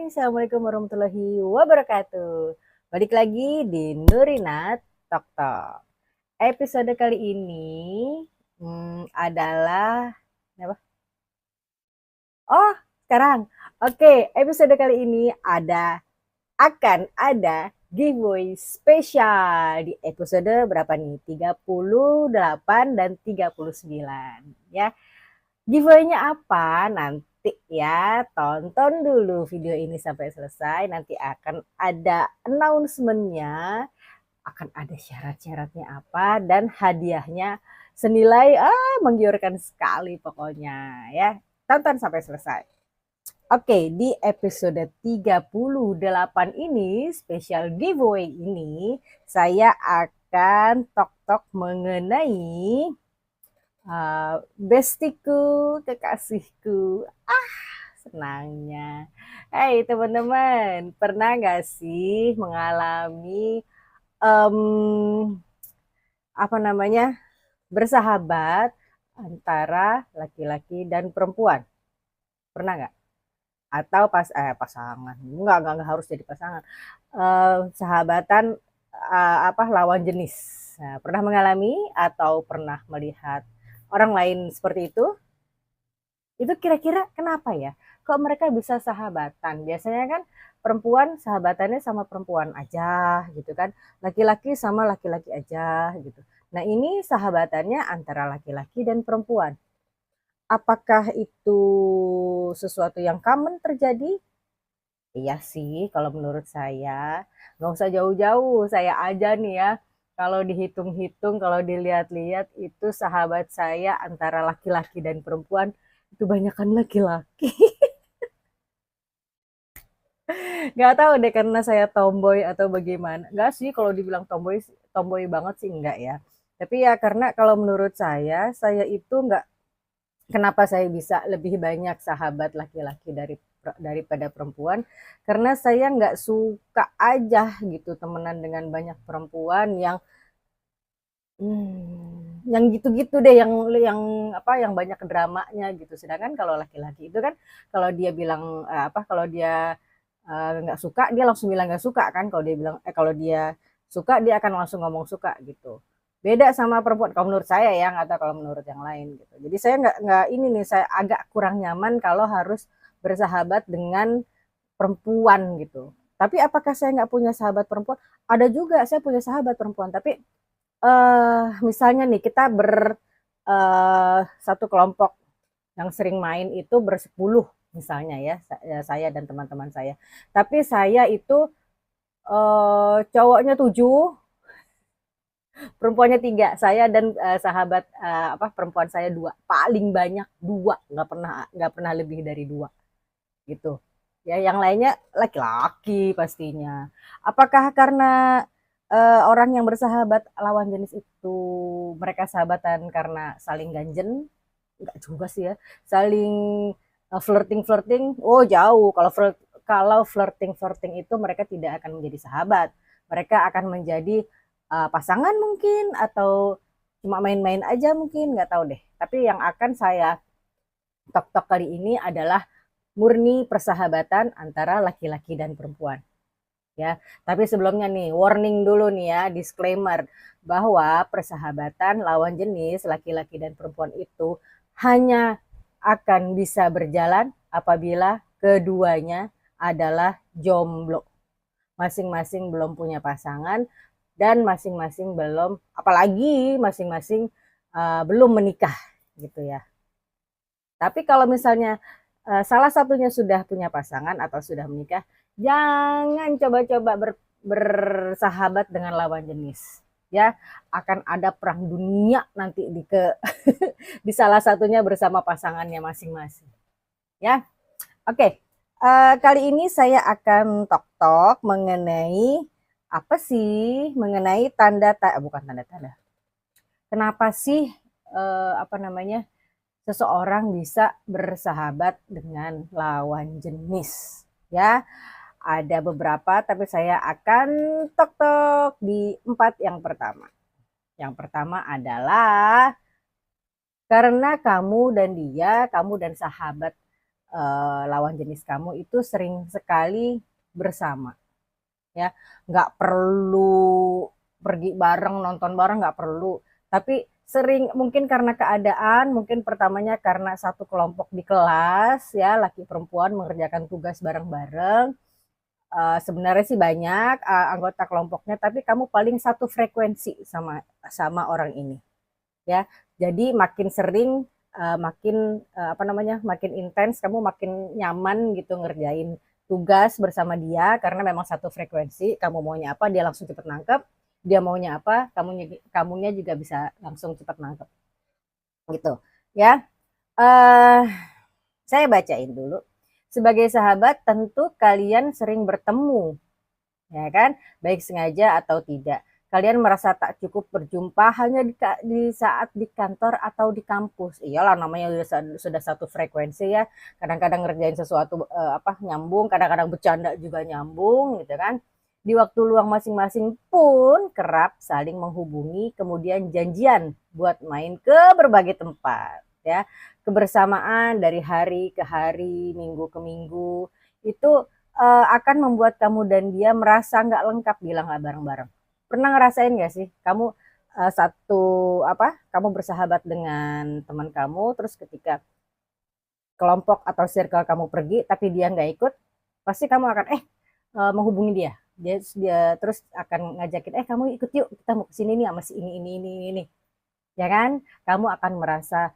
Assalamualaikum warahmatullahi wabarakatuh. Balik lagi di Nurina Tok Tok. Episode kali ini adalah apa? Oh, sekarang. Oke, episode kali ini akan ada giveaway spesial di episode berapa nih? 38 dan 39 ya. Giveaway-nya apa? Nanti ya, tonton dulu video ini sampai selesai. Nanti akan ada announcement-nya, akan ada syarat-syaratnya apa, dan hadiahnya senilai menggiurkan sekali pokoknya ya. Tonton sampai selesai. Oke, di episode 38 ini, spesial giveaway ini, saya akan tok-tok mengenai bestiku, kekasihku. Senangnya. Hai teman-teman, pernah gak sih mengalami em, apa namanya bersahabat antara laki-laki dan perempuan? Pernah nggak? Atau pasangan? Enggak harus jadi pasangan. Sahabatan apa lawan jenis. Nah, pernah mengalami atau pernah melihat orang lain seperti itu? Itu kira-kira kenapa ya? Kok mereka bisa sahabatan? Biasanya kan perempuan sahabatannya sama perempuan aja gitu kan. Laki-laki sama laki-laki aja gitu. Nah, ini sahabatannya antara laki-laki dan perempuan. Apakah itu sesuatu yang common terjadi? Iya sih, kalau menurut saya. Nggak usah jauh-jauh, saya aja nih ya. Kalau dihitung-hitung, kalau dilihat-lihat itu sahabat saya antara laki-laki dan perempuan itu banyakkan laki-laki. Nggak tahu deh karena saya tomboy atau bagaimana. Nggak sih kalau dibilang tomboy, tomboy banget sih enggak ya. Tapi ya karena kalau menurut saya itu nggak, kenapa saya bisa lebih banyak sahabat laki-laki daripada perempuan, karena saya nggak suka aja gitu temenan dengan banyak perempuan yang gitu-gitu deh, yang banyak dramanya gitu. Sedangkan kalau laki-laki itu kan kalau dia bilang kalau dia nggak suka, dia langsung bilang nggak suka kan. Kalau dia suka, dia akan langsung ngomong suka gitu. Beda sama perempuan kalau menurut saya ya, nggak tahu kalau menurut yang lain gitu. Jadi saya nggak ini nih, saya agak kurang nyaman kalau harus bersahabat dengan perempuan gitu. Tapi apakah saya nggak punya sahabat perempuan? Ada juga, saya punya sahabat perempuan. Tapi misalnya nih kita satu kelompok yang sering main itu bersepuluh misalnya ya, saya dan teman-teman saya. Tapi saya itu cowoknya 7, perempuannya 3. Saya dan sahabat perempuan saya 2, paling banyak 2, nggak pernah lebih dari 2 gitu. Ya, yang lainnya laki-laki pastinya. Apakah karena orang yang bersahabat lawan jenis itu mereka sahabatan karena saling ganjen? Enggak juga sih ya. Saling flirting-flirting. Oh, jauh. Kalau flirting-flirting itu mereka tidak akan menjadi sahabat. Mereka akan menjadi pasangan mungkin, atau cuma main-main aja mungkin, nggak tahu deh. Tapi yang akan saya tok-tok kali ini adalah murni persahabatan antara laki-laki dan perempuan ya. Tapi sebelumnya nih, warning dulu nih ya, disclaimer bahwa persahabatan lawan jenis laki-laki dan perempuan itu hanya akan bisa berjalan apabila keduanya adalah jomblo. Masing-masing belum punya pasangan dan masing-masing belum menikah gitu ya. Tapi kalau misalnya salah satunya sudah punya pasangan atau sudah menikah, jangan coba-coba bersahabat dengan lawan jenis. Ya, akan ada perang dunia nanti di salah satunya bersama pasangannya masing-masing. Ya, oke. Kali ini saya akan tok-tok mengenai apa sih? Mengenai bukan tanda-tanda. Kenapa sih seseorang bisa bersahabat dengan lawan jenis ya? Ada beberapa, tapi saya akan tok-tok di 4 yang pertama. Yang pertama adalah karena kamu dan sahabat lawan jenis kamu itu sering sekali bersama, ya. Nggak perlu pergi bareng, nonton bareng, nggak perlu. Tapi sering, mungkin karena keadaan, mungkin pertamanya karena satu kelompok di kelas, ya, laki perempuan mengerjakan tugas bareng-bareng. Sebenarnya sih banyak anggota kelompoknya, tapi kamu paling satu frekuensi sama sama orang ini, ya. Jadi makin sering, makin apa namanya, makin intens, kamu makin nyaman gitu ngerjain tugas bersama dia karena memang satu frekuensi. Kamu maunya apa, dia langsung cepet nangkep. Dia maunya apa, kamunya juga bisa langsung cepet nangkep, gitu, ya. eh saya bacain dulu. Sebagai sahabat, tentu kalian sering bertemu, ya kan? Baik sengaja atau tidak. Kalian merasa tak cukup berjumpa hanya di saat di kantor atau di kampus. Iyalah, namanya sudah satu frekuensi, ya. Kadang-kadang ngerjain sesuatu apa nyambung, kadang-kadang bercanda juga nyambung, gitu kan. Di waktu luang masing-masing pun kerap saling menghubungi, kemudian janjian buat main ke berbagai tempat, ya. Kebersamaan dari hari ke hari, minggu ke minggu, itu akan membuat kamu dan dia merasa nggak lengkap bila nggak bareng-bareng. Pernah ngerasain nggak sih kamu satu apa? Kamu bersahabat dengan teman kamu, terus ketika kelompok atau circle kamu pergi, tapi dia nggak ikut, pasti kamu akan menghubungi dia. Dia terus akan ngajakin, kamu ikut yuk, kita mau kesini nih sama si ini, ya kan? Kamu akan merasa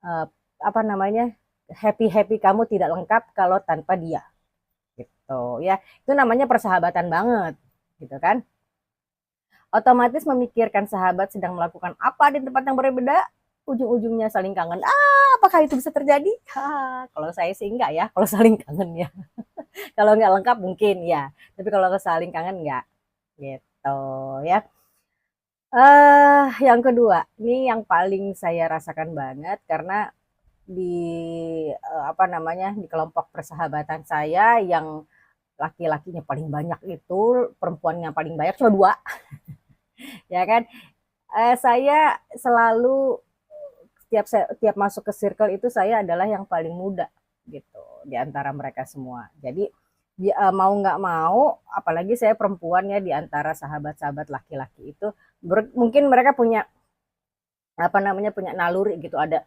eh, apa namanya, happy happy kamu tidak lengkap kalau tanpa dia, gitu, ya. Itu namanya persahabatan banget, gitu kan. Otomatis memikirkan sahabat sedang melakukan apa di tempat yang berbeda, ujung-ujungnya saling kangen. Apakah itu bisa terjadi? Kalau saya sih enggak, ya, kalau saling kangen, ya. Kalau nggak lengkap mungkin, ya, tapi kalau saling kangen enggak, gitu, ya. Yang kedua, ini yang paling saya rasakan banget karena di apa namanya, di kelompok persahabatan saya yang laki-lakinya paling banyak itu, perempuannya paling banyak cuma dua, ya kan. Saya selalu tiap masuk ke circle itu saya adalah yang paling muda, gitu, di antara mereka semua. Jadi mau nggak mau, apalagi saya perempuan, ya, di antara sahabat-sahabat laki-laki itu mungkin mereka punya apa namanya, punya naluri gitu, ada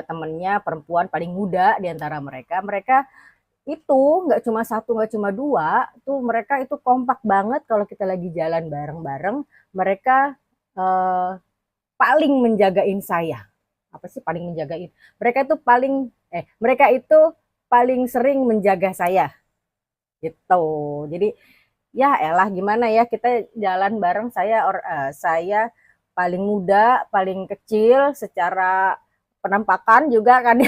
temennya perempuan paling muda di antara mereka. Mereka itu nggak cuma satu, nggak cuma dua, tuh mereka itu kompak banget kalau kita lagi jalan bareng-bareng. Mereka eh, paling menjagain saya. Apa sih paling menjagain? Mereka itu paling sering menjaga saya, gitu. Jadi, ya elah, gimana ya, kita jalan bareng, saya paling muda, paling kecil secara penampakan juga kan.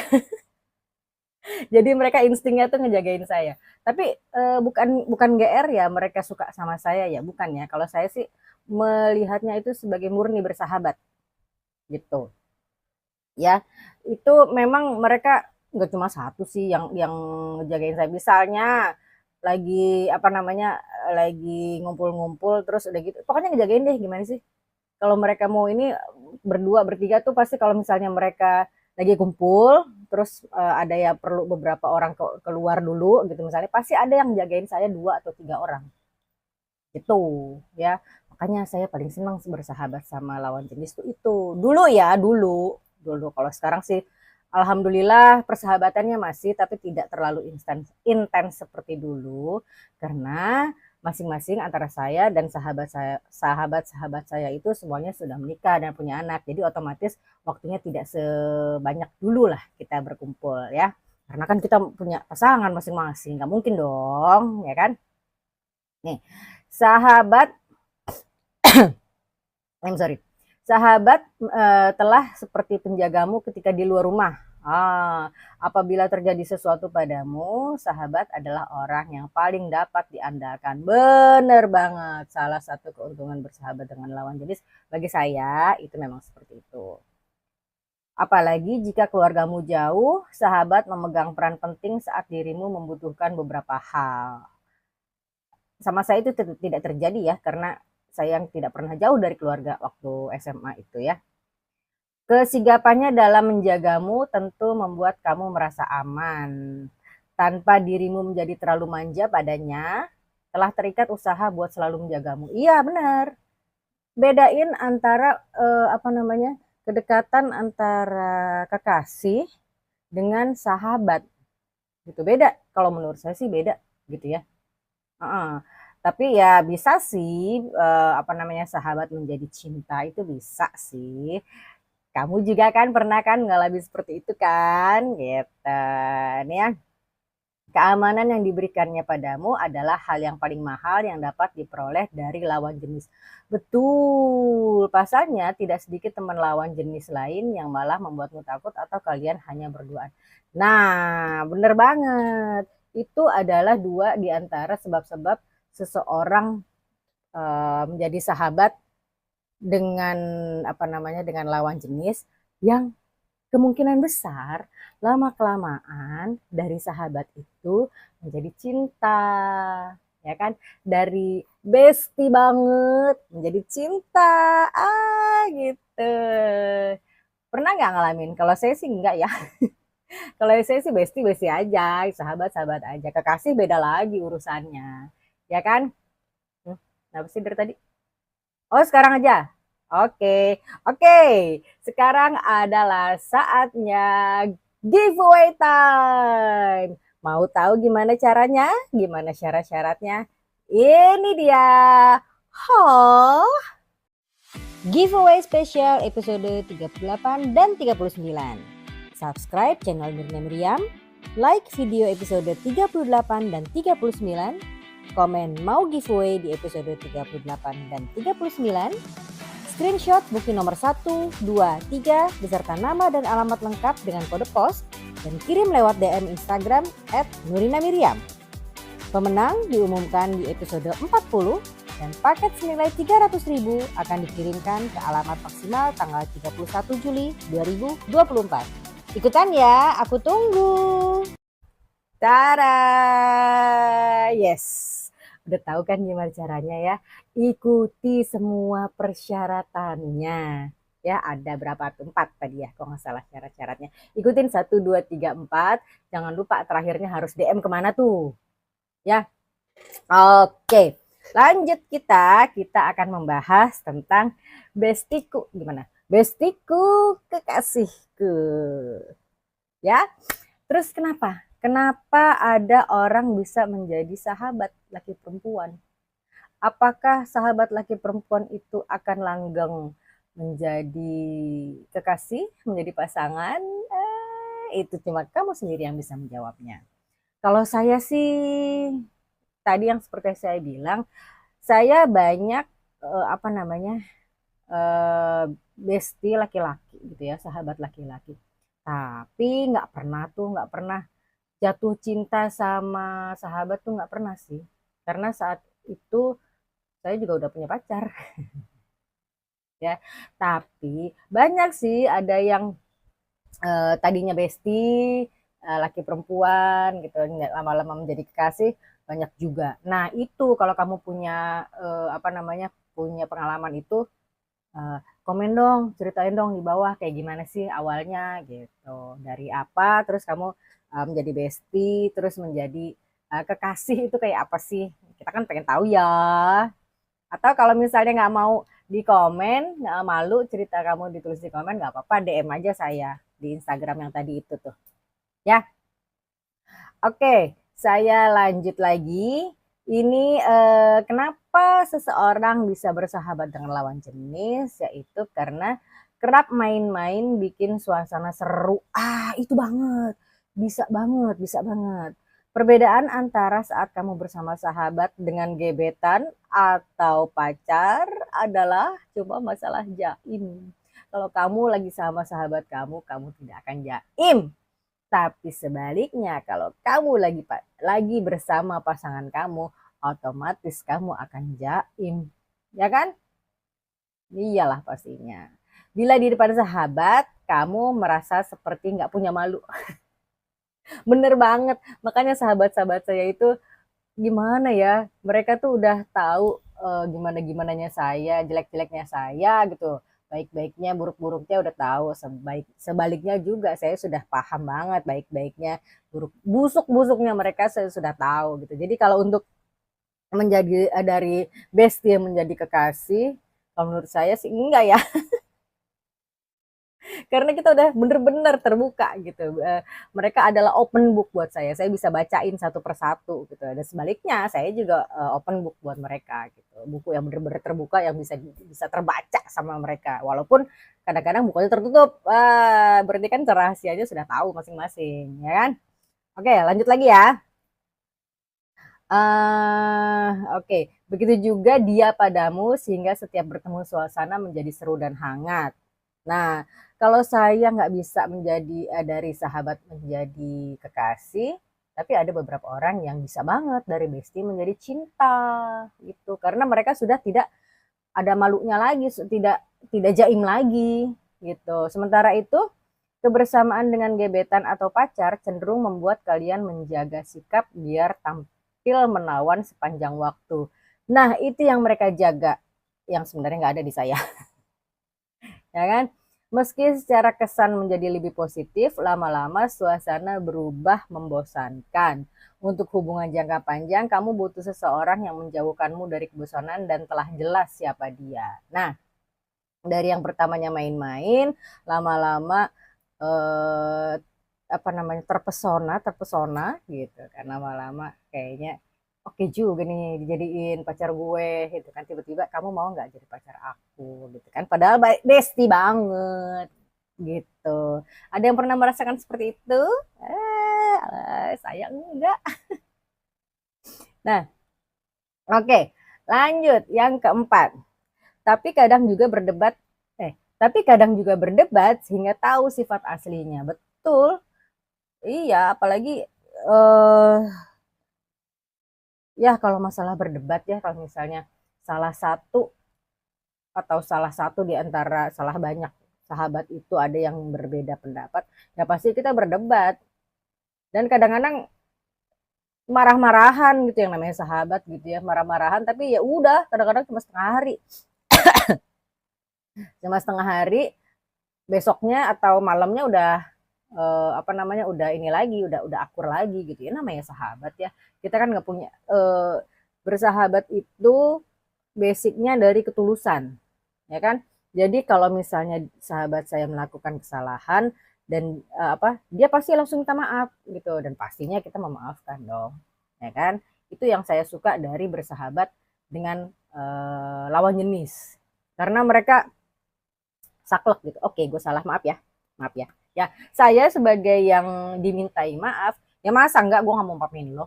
Jadi mereka instingnya tuh ngejagain saya. Tapi bukan bukan GR, ya, mereka suka sama saya, ya, bukan, ya. Kalau saya sih melihatnya itu sebagai murni bersahabat, gitu, ya. Itu memang mereka nggak cuma satu sih yang ngejagain saya. Misalnya lagi apa namanya, lagi ngumpul-ngumpul terus udah gitu, pokoknya ngejagain deh, gimana sih. Kalau mereka mau ini berdua bertiga tuh pasti, kalau misalnya mereka lagi kumpul terus ada ya perlu beberapa orang keluar dulu gitu misalnya, pasti ada yang jagain saya dua atau tiga orang, gitu, ya. Makanya saya paling senang bersahabat sama lawan jenis tuh itu dulu, ya, dulu dulu. Kalau sekarang sih alhamdulillah persahabatannya masih, tapi tidak terlalu intens seperti dulu, karena masing-masing antara saya dan sahabat-sahabat saya itu semuanya sudah menikah dan punya anak. Jadi otomatis waktunya tidak sebanyak dulu lah kita berkumpul, ya. Karena kan kita punya pasangan masing-masing, nggak mungkin dong, ya kan? Nih, sahabat, sorry, sahabat telah seperti penjagamu ketika di luar rumah. Apabila terjadi sesuatu padamu, sahabat adalah orang yang paling dapat diandalkan. Bener banget. Salah satu keuntungan bersahabat dengan lawan jenis bagi saya itu memang seperti itu. Apalagi jika keluargamu jauh, sahabat memegang peran penting saat dirimu membutuhkan beberapa hal. Sama saya itu tidak terjadi, ya, karena saya yang tidak pernah jauh dari keluarga waktu SMA itu, ya. Kesigapannya dalam menjagamu tentu membuat kamu merasa aman. Tanpa dirimu menjadi terlalu manja padanya, telah terikat usaha buat selalu menjagamu. Iya, benar. Bedain antara kedekatan antara kekasih dengan sahabat gitu. Beda. Kalau menurut saya sih beda gitu ya. Tapi ya bisa sih sahabat menjadi cinta itu bisa sih. Kamu juga kan pernah kan ngalamin seperti itu kan? Gitu. Nih ya. Keamanan yang diberikannya padamu adalah hal yang paling mahal yang dapat diperoleh dari lawan jenis. Betul. Pasalnya tidak sedikit teman lawan jenis lain yang malah membuatmu takut atau kalian hanya berduaan. Nah, bener banget. Itu adalah dua di antara sebab-sebab seseorang menjadi sahabat dengan dengan lawan jenis yang kemungkinan besar lama-kelamaan dari sahabat itu menjadi cinta, ya kan? Dari bestie banget menjadi cinta, gitu. Pernah nggak ngalamin? Kalau saya sih enggak ya. Kalau saya sih bestie-bestie aja, sahabat-sahabat aja. Kekasih beda lagi urusannya, ya kan? Kenapa sih dari tadi? Oh, sekarang aja. Oke, oke. Sekarang adalah saatnya giveaway time. Mau tahu gimana caranya? Gimana syarat-syaratnya? Ini dia. Oh, giveaway spesial episode 38 dan 39. Subscribe channel Nurina Miriam, like video episode 38 dan 39, komen mau giveaway di episode 38 dan 39, screenshot bukti nomor 1, 2, 3 beserta nama dan alamat lengkap dengan kode pos dan kirim lewat DM Instagram @nurinamiriam. Pemenang diumumkan di episode 40 dan paket senilai 300.000 akan dikirimkan ke alamat maksimal tanggal 31 Juli 2024. Ikutan ya, aku tunggu. Tada! Yes, udah tahu kan gimana caranya ya? Ikuti semua persyaratannya. Ya, ada berapa? 4 tadi ya, kalau nggak salah syarat-syaratnya. Ikutin 1, 2, 3, 4. Jangan lupa terakhirnya harus DM kemana tuh. Ya, oke. Lanjut kita akan membahas tentang bestiku. Gimana? Bestiku, kekasihku. Ya, terus kenapa? Kenapa ada orang bisa menjadi sahabat laki perempuan? Apakah sahabat laki perempuan itu akan langgeng menjadi kekasih, menjadi pasangan? Itu cuma kamu sendiri yang bisa menjawabnya. Kalau saya sih, tadi yang seperti saya bilang, saya banyak bestie laki-laki gitu ya, sahabat laki-laki. Tapi nggak pernah jatuh cinta sama sahabat tuh nggak pernah sih. Karena saat itu saya juga udah punya pacar. Ya, tapi banyak sih ada yang tadinya bestie, laki perempuan gitu, lama-lama menjadi kekasih, banyak juga. Nah itu kalau kamu punya punya pengalaman itu, komen dong, ceritain dong di bawah kayak gimana sih awalnya gitu. Dari apa, terus kamu menjadi bestie, terus menjadi kekasih itu kayak apa sih? Kita kan pengen tahu ya. Atau kalau misalnya nggak mau di komen, nggak malu cerita kamu ditulis di komen, nggak apa-apa, DM aja saya di Instagram yang tadi itu tuh. Ya, oke, saya lanjut lagi. Ini kenapa seseorang bisa bersahabat dengan lawan jenis, yaitu karena kerap main-main bikin suasana seru. Itu banget. Bisa banget, bisa banget. Perbedaan antara saat kamu bersama sahabat dengan gebetan atau pacar adalah coba masalah jaim. Kalau kamu lagi sama sahabat kamu tidak akan jaim. Tapi sebaliknya, kalau kamu lagi bersama pasangan kamu, otomatis kamu akan jaim. Ya kan? Iyalah pastinya. Bila di depan sahabat, kamu merasa seperti nggak punya malu. Bener banget. Makanya sahabat-sahabat saya itu gimana ya, mereka tuh udah tahu gimana-gimananya saya, jelek-jeleknya saya gitu. baik-baiknya, buruk-buruknya udah tahu. Sebaliknya juga saya sudah paham banget baik-baiknya, busuk-busuknya mereka saya sudah tahu gitu. Jadi kalau untuk menjadi dari bestie menjadi kekasih, kalau menurut saya sih enggak ya. Karena kita udah bener-bener terbuka gitu. Mereka adalah open book buat saya bisa bacain satu persatu gitu. Dan sebaliknya saya juga open book buat mereka gitu. Buku yang bener-bener terbuka yang bisa bisa terbaca sama mereka. Walaupun kadang-kadang bukunya tertutup, berarti kan rahasianya sudah tahu masing-masing, ya kan? Oke, lanjut lagi ya. Oke, begitu juga dia padamu sehingga setiap bertemu suasana menjadi seru dan hangat. Nah, kalau saya nggak bisa menjadi dari sahabat menjadi kekasih, tapi ada beberapa orang yang bisa banget dari bestie menjadi cinta gitu. Karena mereka sudah tidak ada malunya lagi, tidak tidak jaim lagi gitu. Sementara itu, kebersamaan dengan gebetan atau pacar cenderung membuat kalian menjaga sikap biar tampil menawan sepanjang waktu. Nah, itu yang mereka jaga, yang sebenarnya nggak ada di saya. Ya kan? Meski secara kesan menjadi lebih positif, lama-lama suasana berubah membosankan. Untuk hubungan jangka panjang, kamu butuh seseorang yang menjauhkanmu dari kebosanan dan telah jelas siapa dia. Nah, dari yang pertamanya main-main, lama-lama eh, apa namanya terpesona, terpesona gitu. Karena lama-lama kayaknya oke juga nih dijadiin pacar gue gitu kan, tiba-tiba kamu mau nggak jadi pacar aku gitu kan, padahal bestie banget gitu. Ada yang pernah merasakan seperti itu? Saya enggak. Nah, oke, lanjut yang keempat. Tapi kadang juga berdebat sehingga tahu sifat aslinya. Betul. Iya, apalagi eh ya kalau masalah berdebat ya, kalau misalnya salah satu salah satu di antara salah banyak sahabat itu ada yang berbeda pendapat, ya pasti kita berdebat. Dan kadang-kadang marah-marahan gitu, yang namanya sahabat gitu ya, marah-marahan, tapi ya udah kadang-kadang cuma setengah hari, besoknya atau malamnya udah apa namanya udah ini lagi, udah akur lagi gitu ya, namanya sahabat ya. Kita kan nggak punya bersahabat itu basicnya dari ketulusan, ya kan? Jadi kalau misalnya sahabat saya melakukan kesalahan dan apa, dia pasti langsung minta maaf gitu, dan pastinya kita memaafkan dong, ya kan? Itu yang saya suka dari bersahabat dengan lawan jenis, karena mereka saklek gitu. Oke, gue salah, maaf ya, maaf ya. Ya, saya sebagai yang dimintai maaf, ya masa enggak gue nggak mau maafin lo?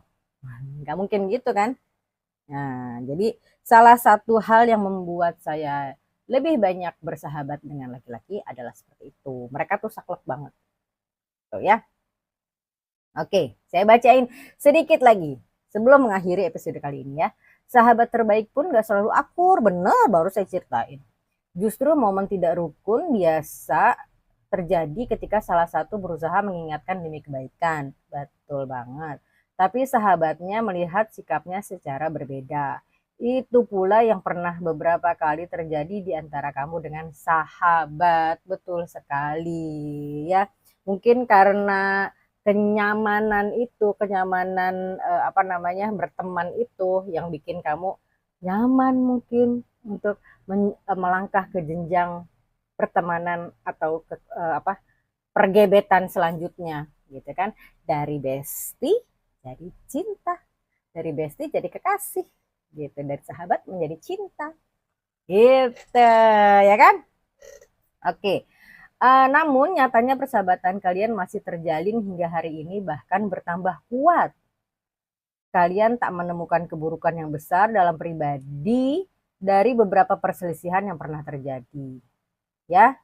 Nggak mungkin gitu kan? Nah, jadi salah satu hal yang membuat saya lebih banyak bersahabat dengan laki-laki adalah seperti itu. Mereka tuh saklek banget, tuh ya. Oke, saya bacain sedikit lagi sebelum mengakhiri episode kali ini ya. Sahabat terbaik pun gak selalu akur, bener baru saya ceritain. Justru momen tidak rukun biasa terjadi ketika salah satu berusaha mengingatkan demi kebaikan. Betul banget. Tapi sahabatnya melihat sikapnya secara berbeda. Itu pula yang pernah beberapa kali terjadi di antara kamu dengan sahabat. Betul sekali ya. Mungkin karena kenyamanan apa namanya berteman itu yang bikin kamu nyaman mungkin untuk melangkah ke jenjang pertemanan atau apa pergebetan selanjutnya gitu kan, dari bestie jadi cinta, dari bestie jadi kekasih gitu, dari sahabat menjadi cinta gitu, ya kan? Oke. Namun nyatanya persahabatan kalian masih terjalin hingga hari ini, bahkan bertambah kuat. Kalian tak menemukan keburukan yang besar dalam pribadi dari beberapa perselisihan yang pernah terjadi. Ya,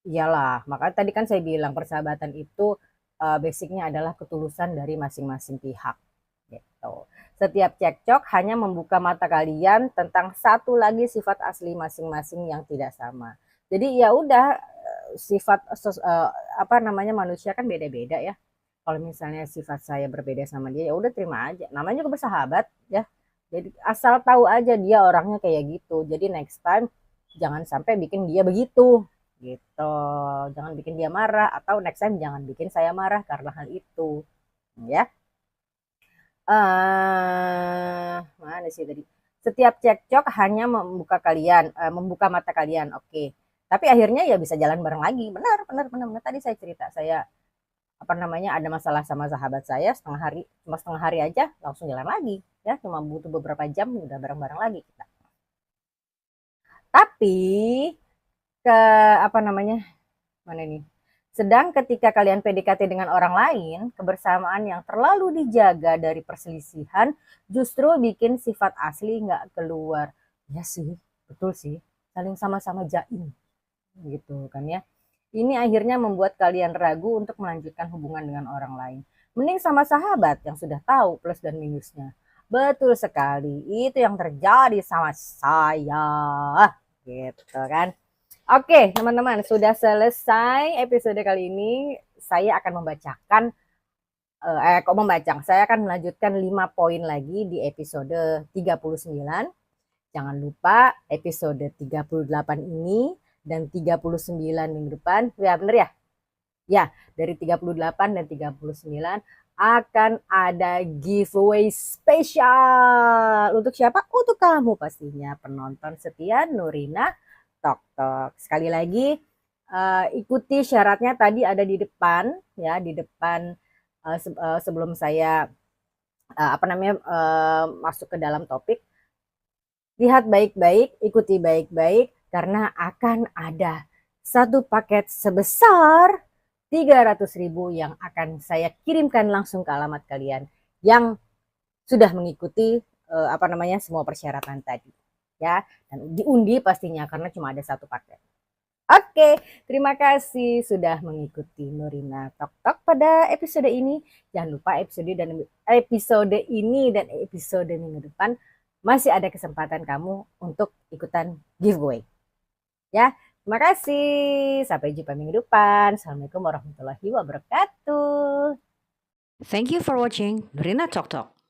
iyalah. Makanya tadi kan saya bilang persahabatan itu basicnya adalah ketulusan dari masing-masing pihak. Gitu. Setiap cekcok hanya membuka mata kalian tentang satu lagi sifat asli masing-masing yang tidak sama. Jadi ya udah, sifat apa namanya manusia kan beda-beda ya. Kalau misalnya sifat saya berbeda sama dia, ya udah terima aja. Namanya juga bersahabat ya. Jadi asal tahu aja dia orangnya kayak gitu. Jadi next time jangan sampai bikin dia begitu gitu. Jangan bikin dia marah, atau next time jangan bikin saya marah karena hal itu, ya. Mana sih tadi? Setiap cekcok hanya membuka mata kalian. Oke. Tapi akhirnya ya bisa jalan bareng lagi. Benar, benar, benar, benar. Tadi saya cerita, saya apa namanya, ada masalah sama sahabat saya cuma setengah hari aja langsung jalan lagi. Ya, cuma butuh beberapa jam udah bareng-bareng lagi kita. Tapi ke apa namanya? Mana nih? Sedang ketika kalian PDKT dengan orang lain, kebersamaan yang terlalu dijaga dari perselisihan justru bikin sifat asli nggak keluar. Ya sih, betul sih. Saling sama-sama jaim, gitu kan ya. Ini akhirnya membuat kalian ragu untuk melanjutkan hubungan dengan orang lain. Mending sama sahabat yang sudah tahu plus dan minusnya. Betul sekali, itu yang terjadi sama saya. Gitu kan. Oke, teman-teman, sudah selesai episode kali ini. Saya akan membacakan, saya akan melanjutkan 5 poin lagi di episode 39. Jangan lupa episode 38 ini dan 39 minggu depan. Ya, bener ya? Ya, dari 38 dan 39 akan ada giveaway spesial. Untuk siapa? Untuk kamu pastinya, penonton setia Nurina Tok Tok. Sekali lagi, ikuti syaratnya tadi ada di depan, ya, di depan, sebelum saya masuk ke dalam topik. Lihat baik-baik, ikuti baik-baik, karena akan ada satu paket sebesar 300.000 yang akan saya kirimkan langsung ke alamat kalian yang sudah mengikuti semua persyaratan tadi, ya, dan diundi pastinya karena cuma ada satu paket. Oke, terima kasih sudah mengikuti Nurina Tok Tok pada episode ini. Jangan lupa episode ini dan episode minggu depan masih ada kesempatan kamu untuk ikutan giveaway. Ya, terima kasih. Sampai jumpa minggu depan. Assalamualaikum warahmatullahi wabarakatuh. Thank you for watching Nurina Talk Talk.